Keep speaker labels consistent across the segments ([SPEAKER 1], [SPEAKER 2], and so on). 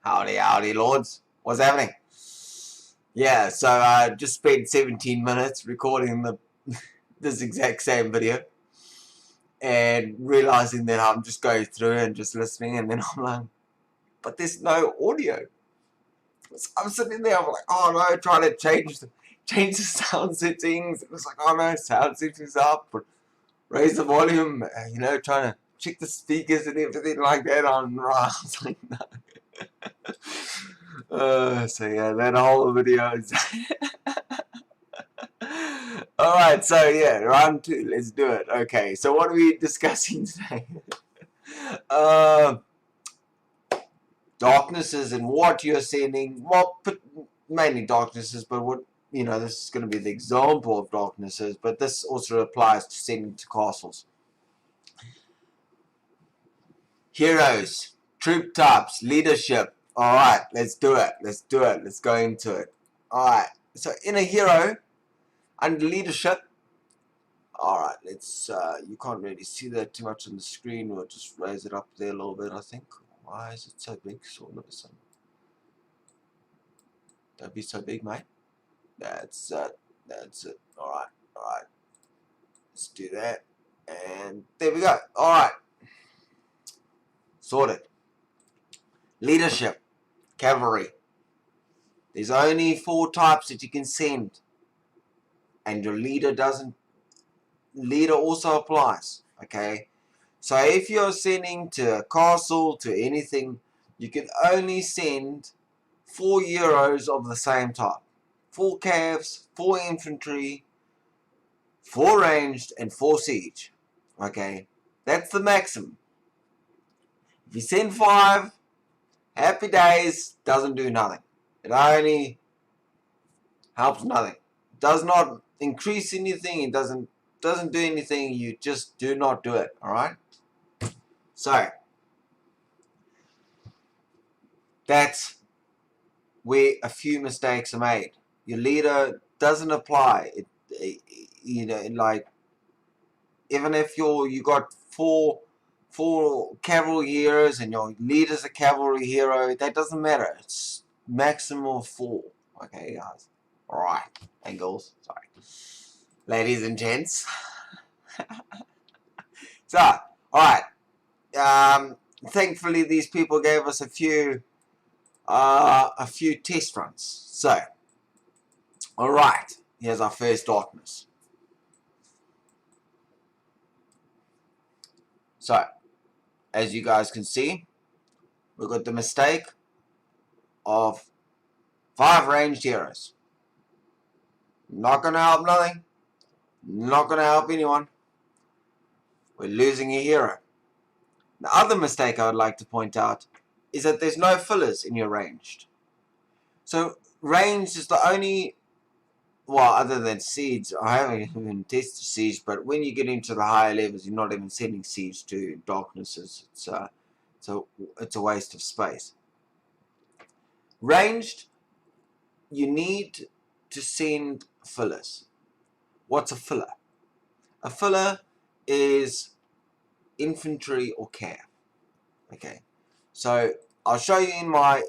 [SPEAKER 1] Howdy Lords. What's happening? Yeah, so I just spent 17 minutes recording this exact same video and realizing that I'm just going through it and just listening, and then I'm like, but there's no audio. So I'm sitting there, I'm like, oh no, trying to change the sound settings. It was like, oh no, sound settings up, raise the volume, trying to check the speakers and everything like that. I was like, no. So yeah, that whole video is alright, so yeah, round 2, let's do it. Okay, so what are we discussing today? Darknesses and what you're sending. Well, mainly darknesses, but what, this is going to be the example of darknesses, but this also applies to sending to castles. Heroes, troop types, leadership. Alright, let's do it. Let's go into it. Alright, so in a hero, under leadership, alright, let's, you can't really see that too much on the screen. We'll just raise it up there a little bit, I think. Why is it so big? So all of a sudden. Don't be so big, mate. That's it. Alright. Let's do that. And there we go. Alright. Sorted. Leadership. Cavalry. There's only 4 types that you can send. And your leader also applies. Okay. So if you're sending to a castle, to anything, you can only send 4 heroes of the same type. 4 calves, 4 infantry, 4 ranged, and 4 siege. Okay. That's the maximum. If you send 5, happy days, doesn't do nothing. It only helps nothing. It does not increase anything. It doesn't do anything. You just do not do it. Alright? So, that's where a few mistakes are made. Your leader doesn't apply. Like, even if you got four cavalry heroes and your leader's a cavalry hero, that doesn't matter. It's maximum of 4. Okay, guys. Alright. And girls. Sorry. Ladies and gents. So, alright. Thankfully, these people gave us a few test runs. So, alright. Here's our first darkness. So, as you guys can see, we've got the mistake of 5 ranged heroes. Not going to help nothing. Not going to help anyone. We're losing a hero. The other mistake I would like to point out is that there's no fillers in your ranged. So ranged is the only, well, other than siege, I haven't even tested siege, but when you get into the higher levels, you're not even sending siege to darknesses. It's a waste of space. Ranged, you need to send fillers. What's a filler? A filler is infantry or cav. Okay, so I'll show you in my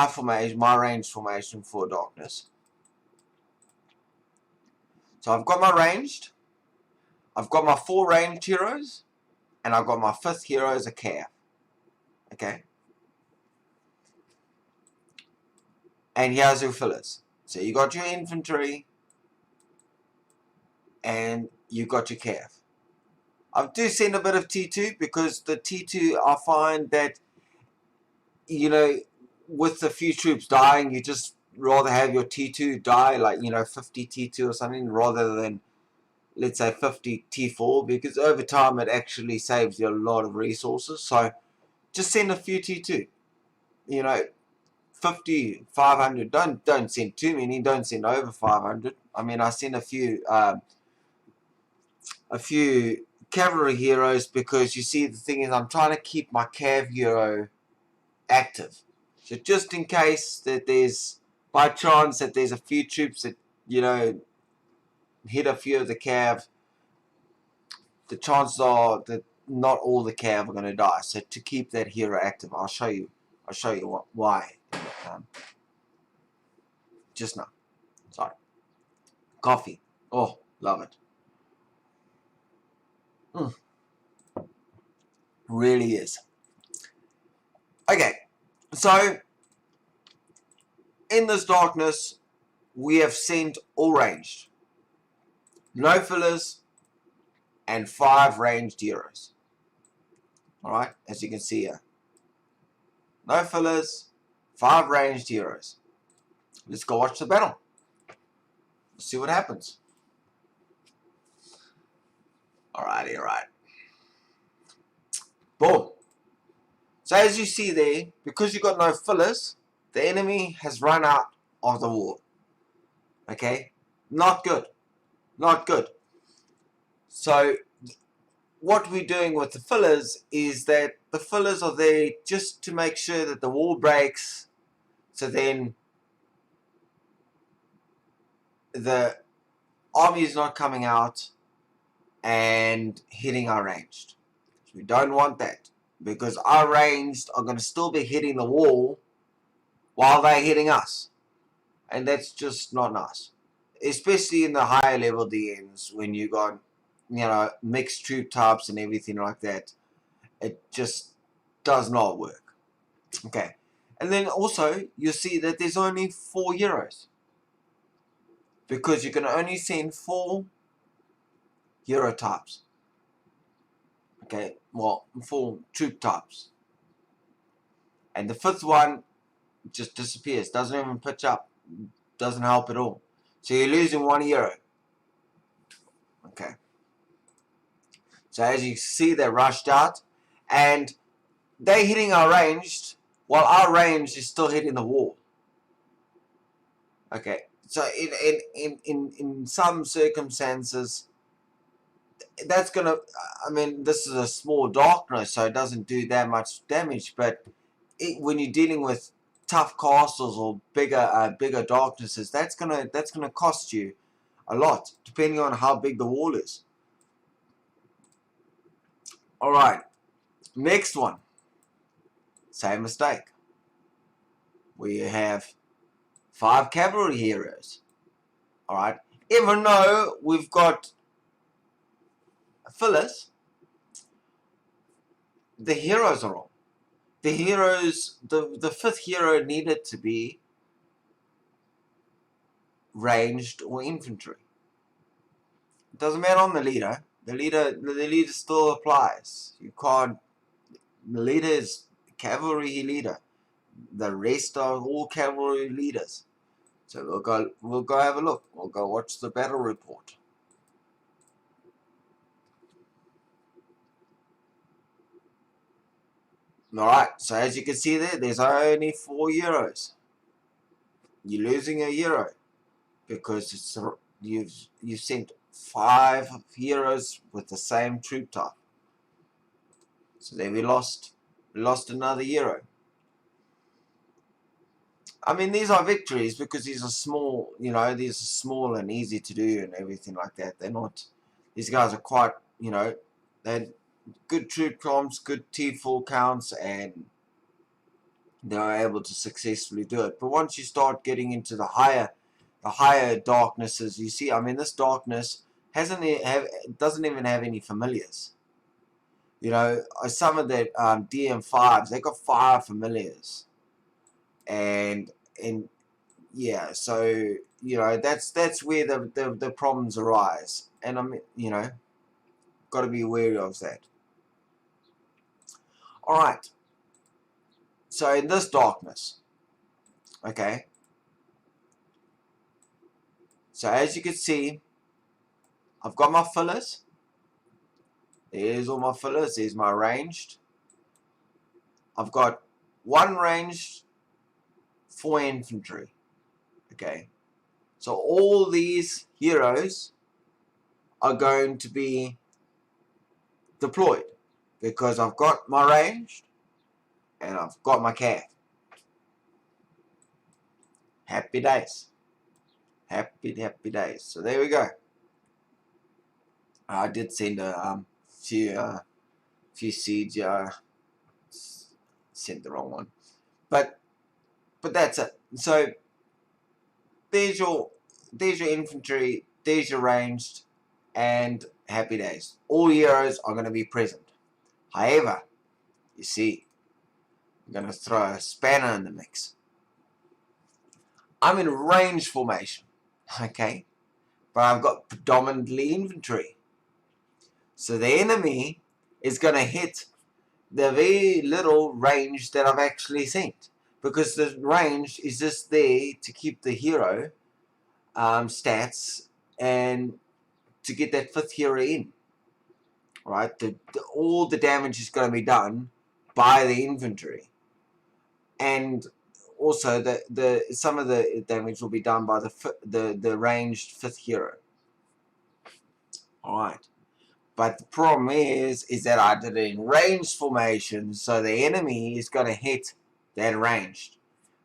[SPEAKER 1] formation, my range formation for darkness. So I've got my ranged, I've got my 4 ranged heroes, and I've got my 5th hero as a cav. Okay, and here's your fillers. So you got your infantry, and you got your cav. I do send a bit of T2 because the T2, I find that, with a few troops dying, you just rather have your T2 die, like, 50 T2 or something, rather than, let's say, 50 T4, because over time it actually saves you a lot of resources. So just send a few T2. 50, 500. Don't send too many. Don't send over 500. I mean, I send a few cavalry heroes because, you see, the thing is, I'm trying to keep my cav hero active. So just in case that there's, by chance, that there's a few troops that, hit a few of the cav, the chances are that not all the cav are going to die. So to keep that hero active, I'll show you why. Just now. Sorry. Coffee. Oh, love it. Really is. Okay, so in this darkness, we have sent all ranged. No fillers and 5 ranged heroes. Alright, as you can see here. No fillers, 5 ranged heroes. Let's go watch the battle. Let's see what happens. Alrighty, alright. Boom. So as you see there, because you got no fillers, the enemy has run out of the wall. Okay? Not good. Not good. So what we're doing with the fillers is that the fillers are there just to make sure that the wall breaks, so then the army is not coming out and hitting our ranged. We don't want that, because our ranged are going to still be hitting the wall while they're hitting us, and that's just not nice, especially in the higher level DNs when you got, you know, mixed troop types and everything like that. It just does not work. Okay, and then also you see that there's only 4 heroes, because you can only send 4 hero types. Okay, well, 4 troop types, and the 5th one just disappears, doesn't even pitch up, doesn't help at all. So you're losing 1 hero. Okay, so as you see, they're rushed out and they're hitting our ranged while our range is still hitting the wall. Okay, so in some circumstances, that's gonna, I mean, this is a small darkness, so it doesn't do that much damage, but when you're dealing with tough castles or bigger darknesses, that's gonna cost you a lot, depending on how big the wall is. Alright, next one. Same mistake. We have 5 cavalry heroes. Alright, even though we've got fillers, the heroes are wrong. The heroes, the 5th hero needed to be ranged or infantry. It doesn't matter on the leader. The leader still applies. You can't. The leader is cavalry leader. The rest are all cavalry leaders. So we'll go have a look. We'll go watch the battle report. Alright, so as you can see there's only 4 heroes. You're losing a hero because it's you've sent 5 heroes with the same troop type. So there we lost another hero. I mean, these are victories because these are small, you know, these are small and easy to do and everything like that. They're not, these guys are quite, you know, they're good troop comps, good T4 counts, and they're able to successfully do it. But once you start getting into the higher darknesses, you see, I mean, this darkness doesn't even have any familiars. You know, some of the DM5s, they got 5 familiars, and yeah, so you know that's where the problems arise, and I mean, you know, got to be wary of that. All right. So in this darkness, okay. So as you can see, I've got my fillers. There's all my fillers. There's my ranged. I've got 1 ranged, 4 infantry. Okay. So all these heroes are going to be deployed because I've got my ranged and I've got my cav. Happy days. Happy days. So there we go. I did send a few few seeds. Yeah, sent the wrong one. But that's it. So there's your infantry, there's your ranged, and happy days. All heroes are going to be present. However, you see, I'm going to throw a spanner in the mix. I'm in range formation, okay, but I've got predominantly infantry. So the enemy is going to hit the very little range that I've actually sent, because the range is just there to keep the hero stats and to get that 5th hero in, right? All the damage is going to be done by the infantry, and also the some of the damage will be done by the ranged 5th hero. All right, but the problem is that I did it in ranged formation, so the enemy is going to hit that ranged.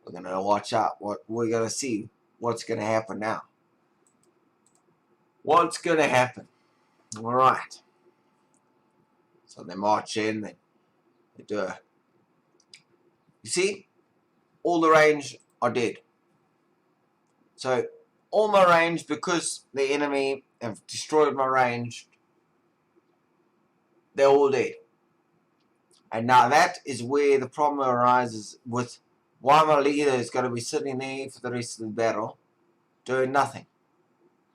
[SPEAKER 1] We're going to watch out. What we're going to see what's going to happen now. What's going to happen? All right. So they march in. They do a. You see, all the range are dead. So all my range, because the enemy have destroyed my range, they're all dead. And now that is where the problem arises with why my leader is going to be sitting there for the rest of the battle, doing nothing.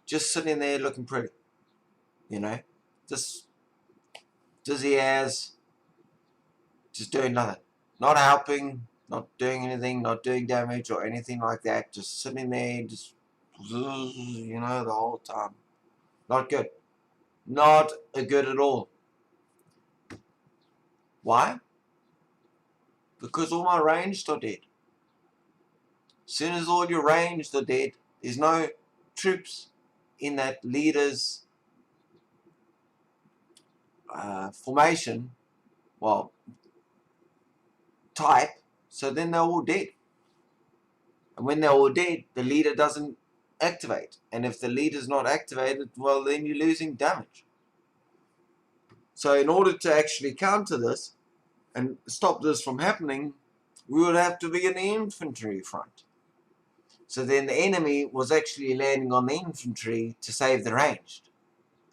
[SPEAKER 1] Just sitting there looking pretty. You know? Just dizzy as, just doing nothing. Not helping, not doing anything, not doing damage or anything like that. Just sitting there, just, you know, the whole time. Not good. Not good at all. Why? Because all my ranged are dead. As soon as all your ranged are dead, there's no troops in that leader's formation, well, type, so then they're all dead. And when they're all dead, the leader doesn't activate. And if the leader's not activated, well, then you're losing damage. So in order to actually counter this and stop this from happening, we would have to be in the infantry front. So then the enemy was actually landing on the infantry to save the ranged.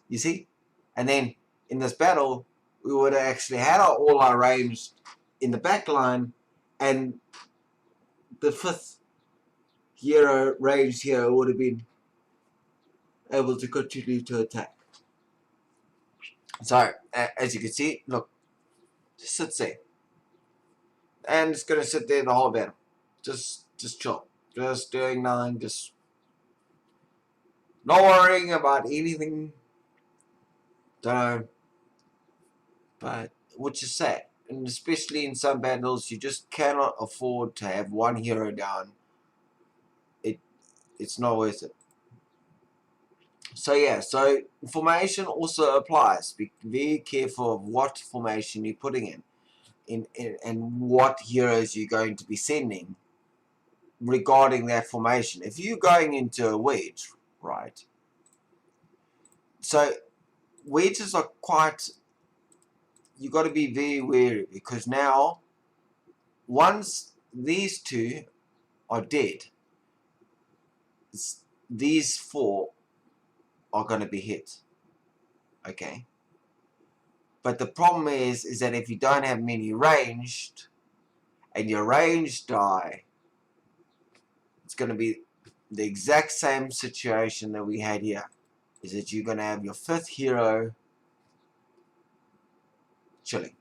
[SPEAKER 1] You see? And then in this battle, we would have actually had all our ranged in the back line, and the 5th hero, ranged hero, would have been able to continue to attack. So, as you can see, look, just sits there. And it's going to sit there the whole battle. Just chill. Just doing nothing, just not worrying about anything. Don't know. But, which is sad. And especially in some battles, you just cannot afford to have one hero down. It's not worth it. So yeah, so formation also applies. Be very careful of what formation you're putting in and what heroes you're going to be sending regarding that formation. If you're going into a wedge, right? So wedges are quite, you got to be very wary, because now once these two are dead, these 4 are going to be hit. Okay. But the problem is that if you don't have many ranged, and your ranged die, it's going to be the exact same situation that we had here. Is that you're going to have your 5th hero chilling.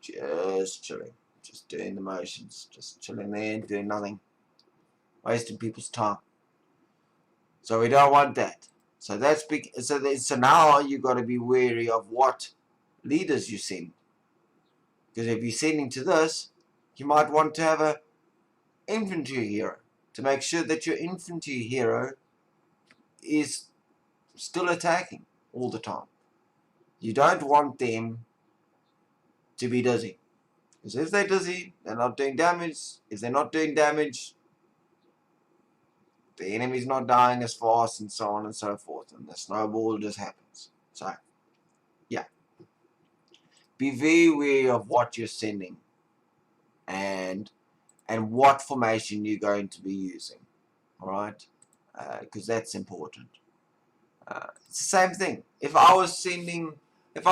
[SPEAKER 1] Just chilling. Just doing the motions. Just chilling there, doing nothing. Wasting people's time. So we don't want that. So that's big. So now you got to be wary of what leaders you send. Because if you're sending to this, you might want to have a infantry hero to make sure that your infantry hero is still attacking all the time. You don't want them to be dizzy. Because if they're dizzy, they're not doing damage. If they're not doing damage, the enemy's not dying as fast, and so on and so forth. And the snowball just happens. So, yeah. be very wary of what you're sending and what formation you're going to be using. All right, because that's important. It's the same thing. If I was sending, I've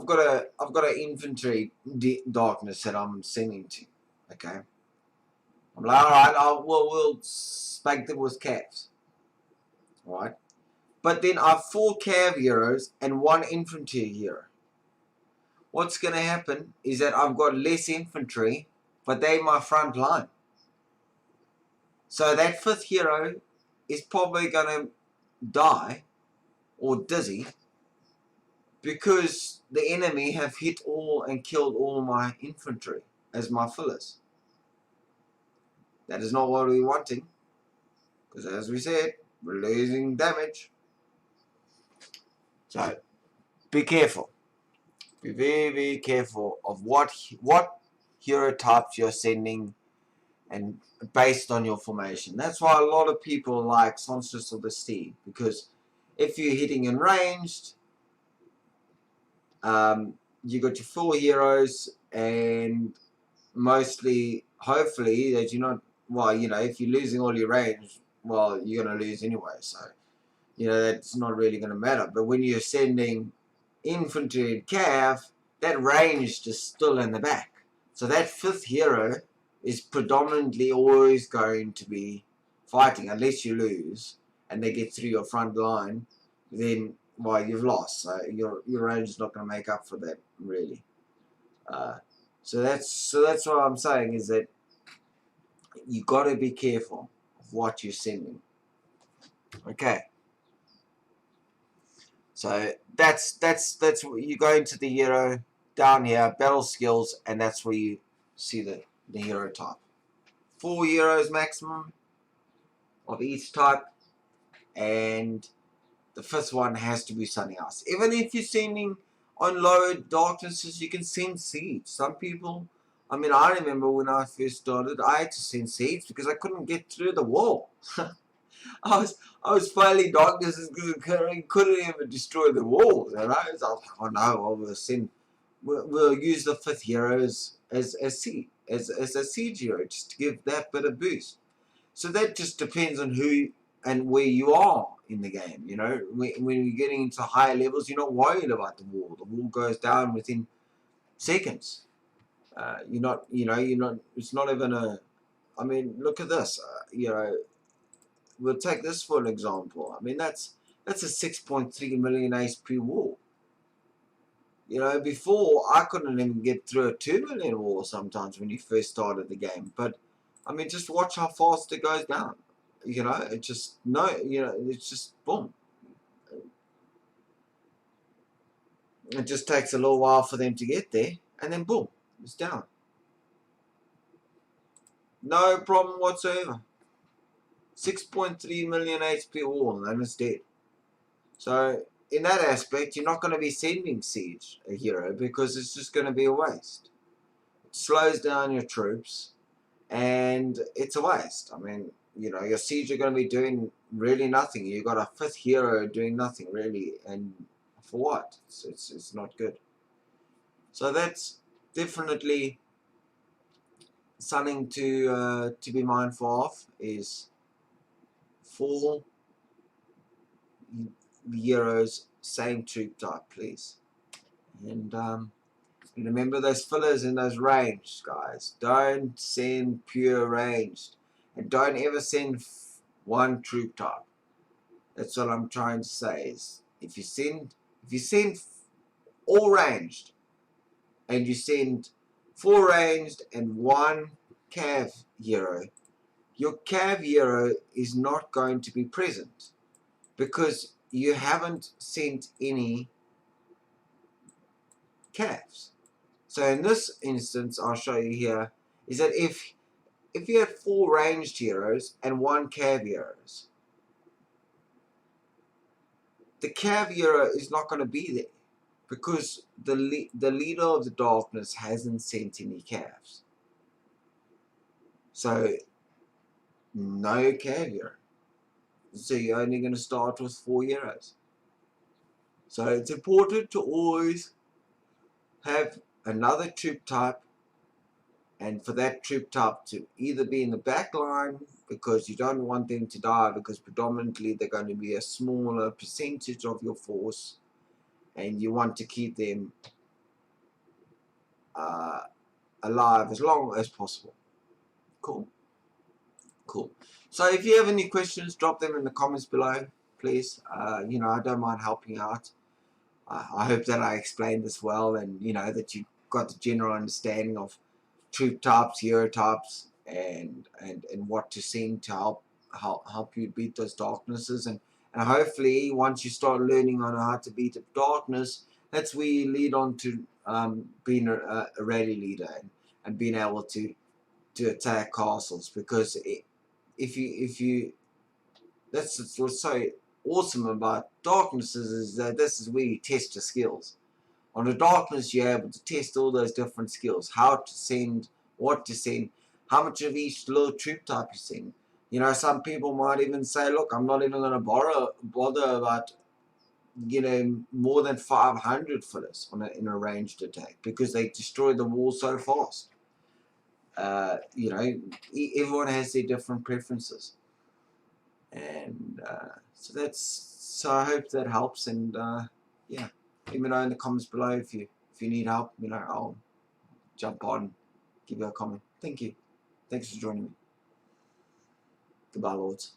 [SPEAKER 1] got a infantry darkness that I'm sending to. Okay, I'm like, all right, we'll spike them with calves. All right, but then I've 4 cav heroes and 1 infantry hero. What's going to happen is that I've got less infantry, but they're my front line. So that 5th hero is probably going to die or dizzy because the enemy have hit all and killed all my infantry as my fillers. That is not what we're wanting, because as we said, we're losing damage. So be careful. Be very, very careful of what hero types you're sending and based on your formation. That's why a lot of people like Songstress of the Steed, because if you're hitting in ranged, you got your 4 heroes, and mostly, hopefully, that you're not, well, if you're losing all your range, well, you're going to lose anyway, so, that's not really going to matter. But when you're sending infantry and cav, that range is still in the back. So that 5th hero is predominantly always going to be fighting, unless you lose and they get through your front line, then, well, you've lost. So your range is not going to make up for that, really. So that's what I'm saying, is that you got to be careful of what you're sending. Okay. So that's what you go into the hero down here, battle skills, and that's where you see the hero type. 4 heroes maximum of each type, and the 5th one has to be something else. Even if you're sending on lower darknesses, you can send seeds. Some people, I remember when I first started, I had to send seeds because I couldn't get through the wall. I was fighting darknesses because I couldn't even destroy the walls. So I was like, oh no, we'll use the 5th hero as a siege hero, just to give that bit of boost. So that just depends on who and where you are in the game. When you're getting into higher levels, you're not worried about the wall. The wall goes down within seconds. You're not. It's not even a. Look at this. We'll take this for an example. That's a 6.3 million HP wall. Before I couldn't even get through a 2 million wall sometimes when you first started the game. But just watch how fast it goes down. It's just boom. It just takes a little while for them to get there, and then boom, it's down. No problem whatsoever. 6.3 million HP wall, and it's dead. So in that aspect, you're not going to be sending siege a hero because it's just going to be a waste. It slows down your troops, and it's a waste. Your siege are going to be doing really nothing. You got a 5th hero doing nothing really, and for what? It's not good. So that's definitely something to be mindful of, is 4 heroes, same troop type, please. And remember those fillers in those ranged, guys. Don't send pure ranged, and don't ever send 1 troop type. That's what I'm trying to say. Is if you send all ranged, and you send 4 ranged and 1 cav hero, your cav hero is not going to be present because you haven't sent any cavs. So in this instance, I'll show you here, is that if you have 4 ranged heroes and 1 cav heroes, the cav hero is not going to be there because the leader of the darkness hasn't sent any cavs. So no cav hero. So you're only going to start with 4 heroes. So it's important to always have another troop type, and for that troop type to either be in the back line, because you don't want them to die, because predominantly they're going to be a smaller percentage of your force, and you want to keep them alive as long as possible. Cool. Cool. So if you have any questions, drop them in the comments below, please. You know, I don't mind helping out. I hope that I explained this well, and you know that you got the general understanding of troop types, hero types, and what to send to help you beat those darknesses, and hopefully once you start learning on how to beat a darkness, that's where you lead on to being a rally leader, and being able to attack castles, because if you that's what's so awesome about darknesses, is that this is where you test your skills. On the darkness, you're able to test all those different skills, how to send, what to send, how much of each little troop type you send. You know, some people might even say, look, I'm not even going to bother about, you know, more than 500 for this in a ranged attack, because they destroy the wall so fast. You know, everyone has their different preferences. And so I hope that helps, and yeah, let me know in the comments below if you need help. You know, I'll jump on, give you a comment. Thank you. Thanks for joining me. Goodbye, Lords.